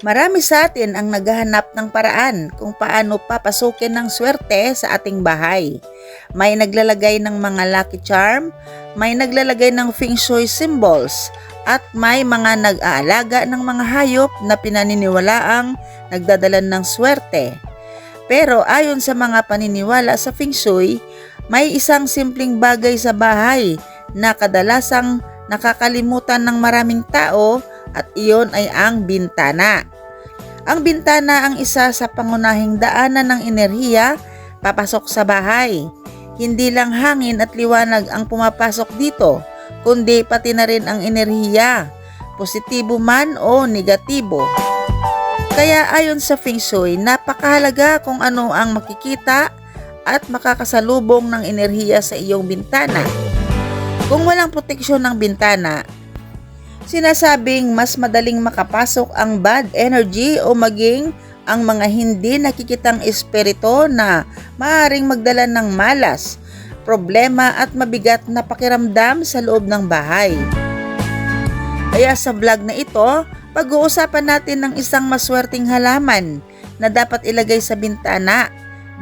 Marami sa atin ang naghahanap ng paraan kung paano papasukin ng swerte sa ating bahay. May naglalagay ng mga lucky charm, may naglalagay ng feng shui symbols, at may mga nag-aalaga ng mga hayop na pinaniniwalaang nagdadala ng swerte. Pero ayon sa mga paniniwala sa feng shui, may isang simpleng bagay sa bahay na kadalasang nakakalimutan ng maraming tao at iyon ay ang bintana. Ang bintana ang isa sa pangunahing daanan ng enerhiya papasok sa bahay. Hindi lang hangin at liwanag ang pumapasok dito, kundi pati na rin ang enerhiya, positibo man o negatibo. Kaya ayon sa feng shui, napakahalaga kung ano ang makikita at makakasalubong ng enerhiya sa iyong bintana. Kung walang proteksyon ng bintana, sinasabing mas madaling makapasok ang bad energy o maging ang mga hindi nakikitang espiritu na maaaring magdala ng malas, problema at mabigat na pakiramdam sa loob ng bahay. Kaya sa vlog na ito, pag-uusapan natin ng isang maswerteng halaman na dapat ilagay sa bintana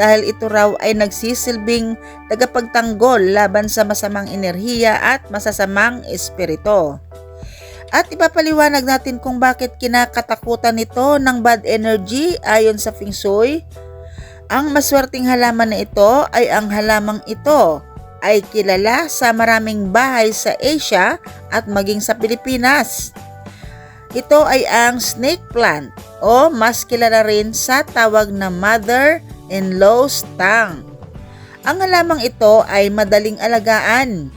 dahil ito raw ay nagsisilbing tagapagtanggol laban sa masamang enerhiya at masasamang espiritu. At ipapaliwanag natin kung bakit kinakatakutan nito ng bad energy ayon sa feng shui. Ang maswerteng halaman na ito ay ang halamang ito ay kilala sa maraming bahay sa Asia at maging sa Pilipinas. Ito ay ang snake plant o mas kilala rin sa tawag na mother-in-law's tongue. Ang halamang ito ay madaling alagaan,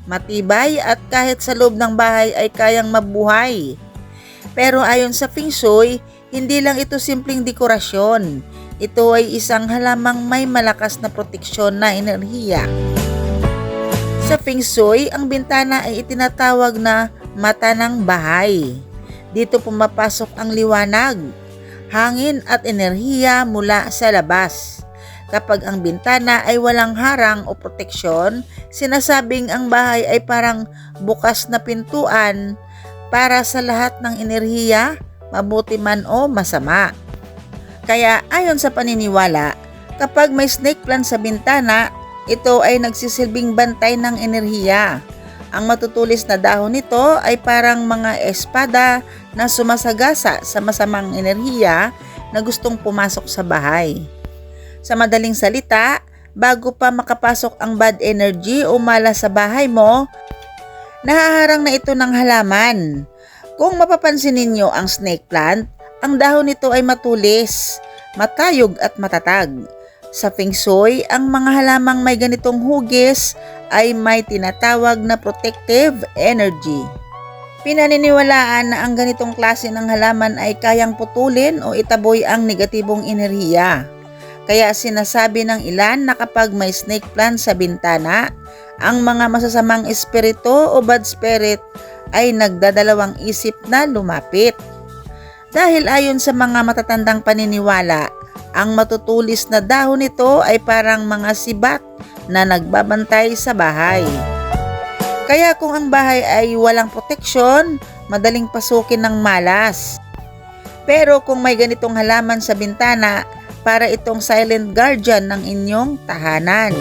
matibay at kahit sa loob ng bahay ay kayang mabuhay. Pero ayon sa feng shui, hindi lang ito simpleng dekorasyon. Ito ay isang halamang may malakas na proteksyon na enerhiya. Sa feng shui, ang bintana ay itinatawag na mata ng bahay. Dito pumapasok ang liwanag, hangin at enerhiya mula sa labas. Kapag ang bintana ay walang harang o proteksyon, sinasabing ang bahay ay parang bukas na pintuan para sa lahat ng enerhiya, mabuti man o masama. Kaya ayon sa paniniwala, kapag may snake plant sa bintana, ito ay nagsisilbing bantay ng enerhiya. Ang matutulis na dahon nito ay parang mga espada na sumasagasa sa masamang enerhiya na gustong pumasok sa bahay. Sa madaling salita, bago pa makapasok ang bad energy o malas sa bahay mo, nahaharang na ito ng halaman. Kung mapapansin ninyo ang snake plant, ang dahon nito ay matulis, matayog at matatag. Sa feng shui, ang mga halamang may ganitong hugis ay may tinatawag na protective energy. Pinaniniwalaan na ang ganitong klase ng halaman ay kayang putulin o itaboy ang negatibong enerhiya. Kaya sinasabi ng ilan na kapag may snake plant sa bintana, ang mga masasamang espiritu o bad spirit ay nagdadalawang isip na lumapit. Dahil ayon sa mga matatandang paniniwala, ang matutulis na dahon nito ay parang mga sibat na nagbabantay sa bahay. Kaya kung ang bahay ay walang proteksyon, madaling pasukin ng malas. Pero kung may ganitong halaman sa bintana, para itong silent guardian ng inyong tahanan.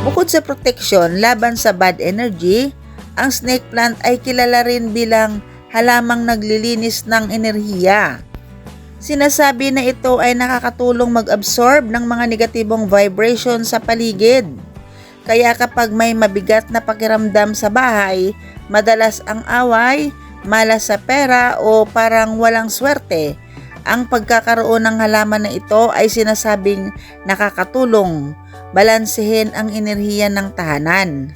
Bukod sa protection laban sa bad energy, ang snake plant ay kilala rin bilang halamang naglilinis ng enerhiya. Sinasabi na ito ay nakakatulong mag-absorb ng mga negatibong vibration sa paligid. Kaya kapag may mabigat na pakiramdam sa bahay, madalas ang away, malas sa pera o parang walang swerte, ang pagkakaroon ng halaman na ito ay sinasabing nakakatulong balansehin ang enerhiya ng tahanan.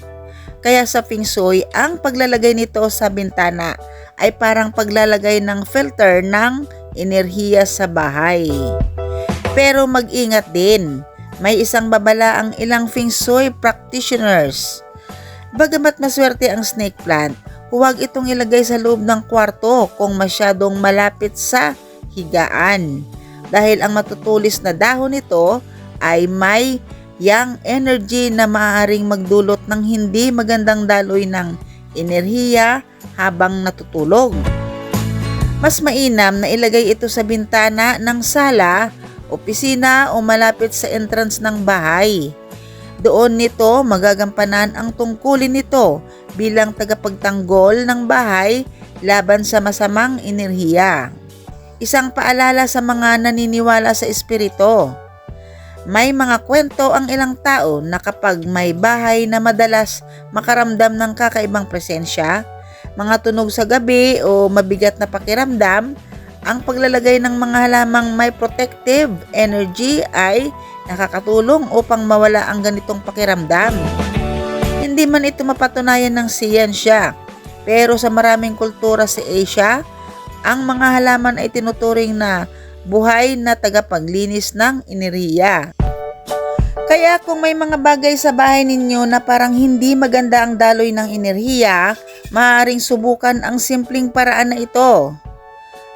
Kaya sa feng shui, ang paglalagay nito sa bintana ay parang paglalagay ng filter ng enerhiya sa bahay. Pero mag-ingat din, may isang babala ang ilang feng shui practitioners. Bagamat maswerte ang snake plant, huwag itong ilagay sa loob ng kwarto kung masyadong malapit sa higaan. Dahil ang matutulis na dahon nito ay may yang energy na maaaring magdulot ng hindi magandang daloy ng enerhiya habang natutulog. Mas mainam na ilagay ito sa bintana ng sala, opisina o malapit sa entrance ng bahay. Doon nito magagampanan ang tungkulin nito bilang tagapagtanggol ng bahay laban sa masamang enerhiya. Isang paalala sa mga naniniwala sa espiritu. May mga kwento ang ilang tao na kapag may bahay na madalas makaramdam ng kakaibang presensya, mga tunog sa gabi o mabigat na pakiramdam, ang paglalagay ng mga halamang may protective energy ay nakakatulong upang mawala ang ganitong pakiramdam. Hindi man ito mapatunayan ng siyensya, pero sa maraming kultura sa Asia, ang mga halaman ay tinuturing na buhay na tagapaglinis ng enerhiya. Kaya kung may mga bagay sa bahay ninyo na parang hindi maganda ang daloy ng enerhiya, maaaring subukan ang simpleng paraan na ito.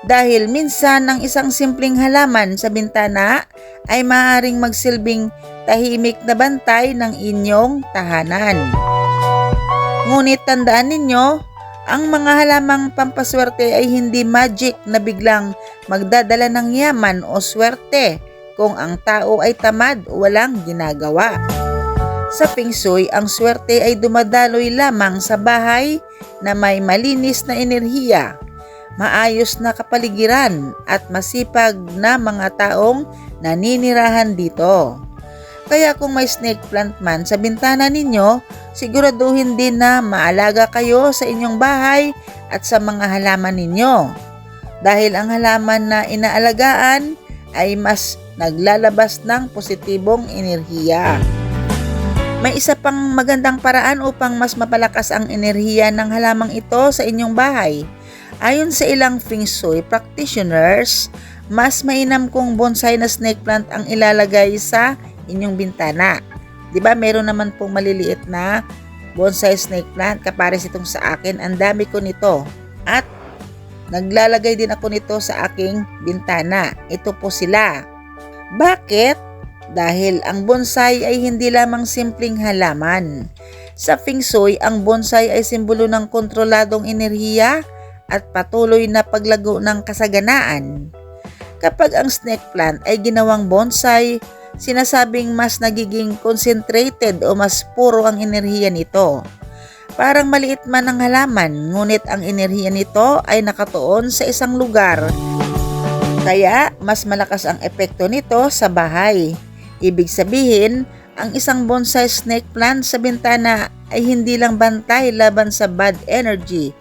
Dahil minsan ang isang simpleng halaman sa bintana ay maaaring magsilbing tahimik na bantay ng inyong tahanan. Ngunit tandaan ninyo, ang mga halamang pampaswerte ay hindi magic na biglang magdadala ng yaman o swerte kung ang tao ay tamad o walang ginagawa. Sa Feng Shui, ang swerte ay dumadaloy lamang sa bahay na may malinis na enerhiya, maayos na kapaligiran at masipag na mga taong naninirahan dito. Kaya kung may snake plant man sa bintana ninyo, siguraduhin din na maalaga kayo sa inyong bahay at sa mga halaman ninyo. Dahil ang halaman na inaalagaan ay mas naglalabas ng positibong enerhiya. May isa pang magandang paraan upang mas mapalakas ang enerhiya ng halamang ito sa inyong bahay. Ayon sa ilang Feng Shui practitioners, mas mainam kung bonsai na snake plant ang ilalagay sa inyong bintana. Diba meron naman pong maliliit na bonsai snake plant, kapares itong sa akin, ang dami ko nito. At naglalagay din ako nito sa aking bintana. Ito po sila. Bakit? Dahil ang bonsai ay hindi lamang simpleng halaman. Sa Feng Shui, ang bonsai ay simbolo ng kontroladong enerhiya at patuloy na paglago ng kasaganaan. Kapag ang snake plant ay ginawang bonsai, sinasabing mas nagiging concentrated o mas puro ang enerhiya nito. Parang maliit man ang halaman, ngunit ang enerhiya nito ay nakatuon sa isang lugar. Kaya mas malakas ang epekto nito sa bahay. Ibig sabihin, ang isang bonsai snake plant sa bintana ay hindi lang bantay laban sa bad energy,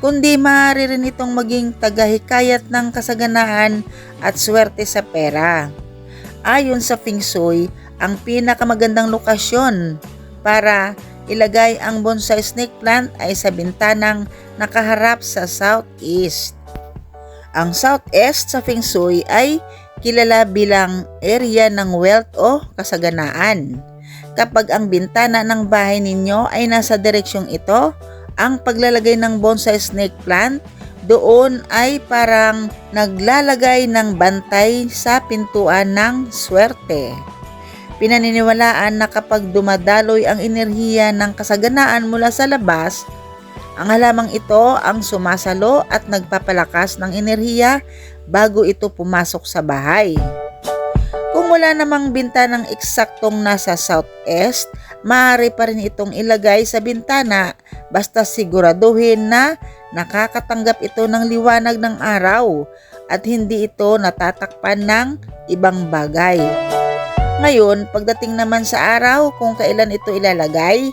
kundi maaari rin itong maging tagahikayat ng kasaganaan at swerte sa pera. Ayon sa Feng Shui, ang pinakamagandang lokasyon para ilagay ang bonsai snake plant ay sa bintanang nakaharap sa southeast. Ang southeast sa Feng Shui ay kilala bilang area ng wealth o kasaganaan. Kapag ang bintana ng bahay ninyo ay nasa direksyong ito, ang paglalagay ng bonsai snake plant doon ay parang naglalagay ng bantay sa pintuan ng swerte. Pinaniniwalaan na kapag dumadaloy ang enerhiya ng kasaganaan mula sa labas, ang halamang ito ang sumasalo at nagpapalakas ng enerhiya bago ito pumasok sa bahay. Kung wala namang bintanang eksaktong nasa southeast, maaari pa rin itong ilagay sa bintana basta siguraduhin na nakakatanggap ito ng liwanag ng araw at hindi ito natatakpan ng ibang bagay. Ngayon, pagdating naman sa araw kung kailan ito ilalagay,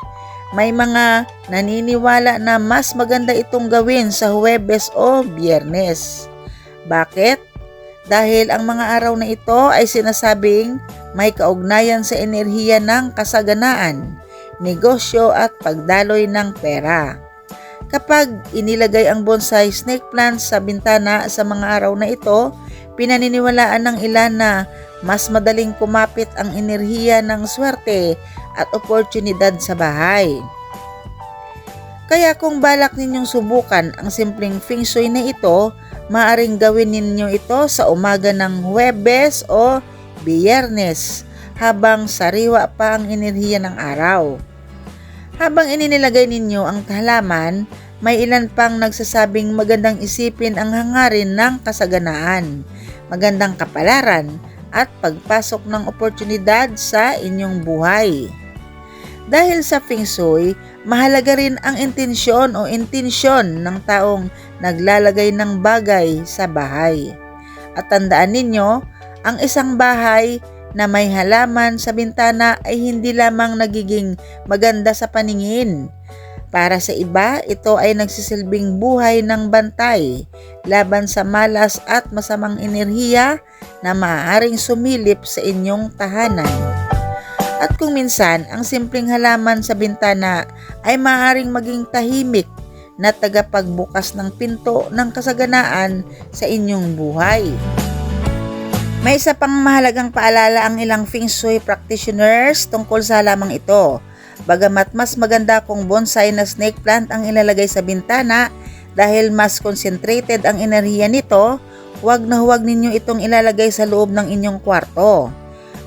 may mga naniniwala na mas maganda itong gawin sa Huwebes o Biyernes. Bakit? Dahil ang mga araw na ito ay sinasabing may kaugnayan sa enerhiya ng kasaganaan, negosyo at pagdaloy ng pera. Kapag inilagay ang bonsai snake plant sa bintana sa mga araw na ito, pinaniniwalaan ng ilan na mas madaling kumapit ang enerhiya ng swerte at oportunidad sa bahay. Kaya kung balak ninyong subukan ang simpleng Feng Shui na ito, maaaring gawin ninyo ito sa umaga ng Huwebes o Biyernes habang sariwa pa ang enerhiya ng araw. Habang ininilagay ninyo ang halaman, May ilan pang nagsasabing magandang isipin ang hangarin ng kasaganaan, magandang kapalaran at pagpasok ng oportunidad sa inyong buhay. Dahil sa Feng Shui, mahalaga rin ang intensyon o intensyon ng taong naglalagay ng bagay sa bahay. At tandaan ninyo, ang isang bahay na may halaman sa bintana ay hindi lamang nagiging maganda sa paningin. Para sa iba, ito ay nagsisilbing buhay ng bantay laban sa malas at masamang enerhiya na maaaring sumilip sa inyong tahanan. At kung minsan, ang simpleng halaman sa bintana ay maaaring maging tahimik na tagapagbukas ng pinto ng kasaganaan sa inyong buhay. May isa pang mahalagang paalala ang ilang Feng Shui practitioners tungkol sa halamang ito. Bagamat mas maganda kung bonsai na snake plant ang ilalagay sa bintana dahil mas concentrated ang enerhiya nito, huwag na huwag ninyo itong ilalagay sa loob ng inyong kwarto.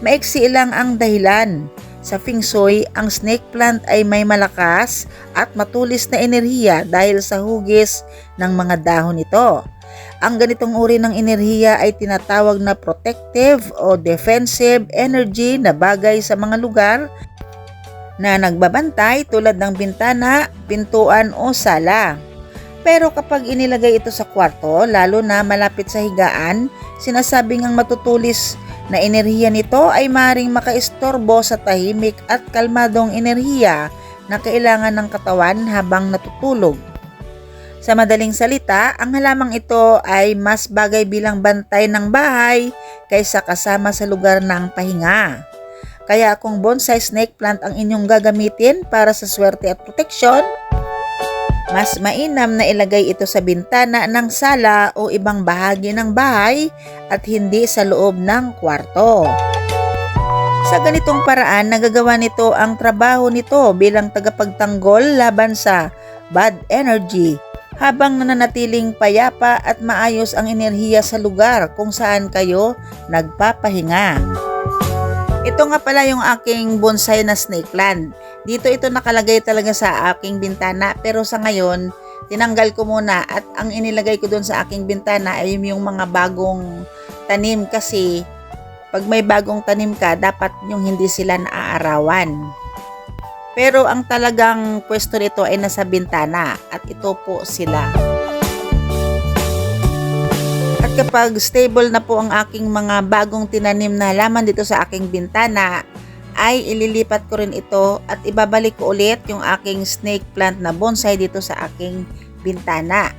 Maiksi lang ang dahilan. Sa Feng Shui, ang snake plant ay may malakas at matulis na enerhiya dahil sa hugis ng mga dahon nito. Ang ganitong uri ng enerhiya ay tinatawag na protective o defensive energy na bagay sa mga lugar na nagbabantay tulad ng bintana, pintuan o sala. Pero kapag inilagay ito sa kwarto, lalo na malapit sa higaan, sinasabing ang matutulis na enerhiya nito ay maaaring makaistorbo sa tahimik at kalmadong enerhiya na kailangan ng katawan habang natutulog. Sa madaling salita, ang halamang ito ay mas bagay bilang bantay ng bahay kaysa kasama sa lugar ng pahinga. Kaya kung bonsai snake plant ang inyong gagamitin para sa swerte at proteksyon, mas mainam na ilagay ito sa bintana ng sala o ibang bahagi ng bahay at hindi sa loob ng kwarto. Sa ganitong paraan, nagagawa nito ang trabaho nito bilang tagapagtanggol laban sa bad energy habang nananatiling payapa at maayos ang enerhiya sa lugar kung saan kayo nagpapahinga. Ito nga pala yung aking bonsai na snake plant. Dito ito nakalagay talaga sa aking bintana pero sa ngayon tinanggal ko muna at ang inilagay ko doon sa aking bintana ay yung mga bagong tanim kasi pag may bagong tanim ka dapat yung hindi sila naaarawan. Pero ang talagang pwesto nito ay nasa bintana at ito po sila. At kapag stable na po ang aking mga bagong tinanim na halaman dito sa aking bintana, ay ililipat ko rin ito at ibabalik ko ulit yung aking snake plant na bonsai dito sa aking bintana.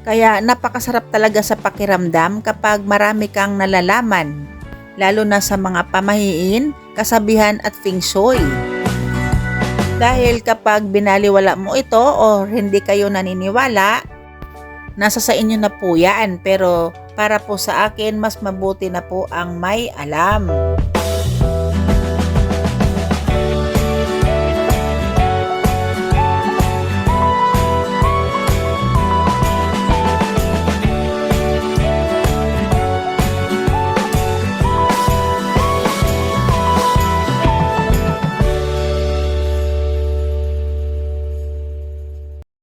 Kaya napakasarap talaga sa pakiramdam kapag marami kang nalalaman, lalo na sa mga pamahiin, kasabihan at Feng Shui. Dahil kapag binaliwala mo ito o hindi kayo naniniwala, nasa sa inyo na po yan, pero para po sa akin mas mabuti na po ang may alam.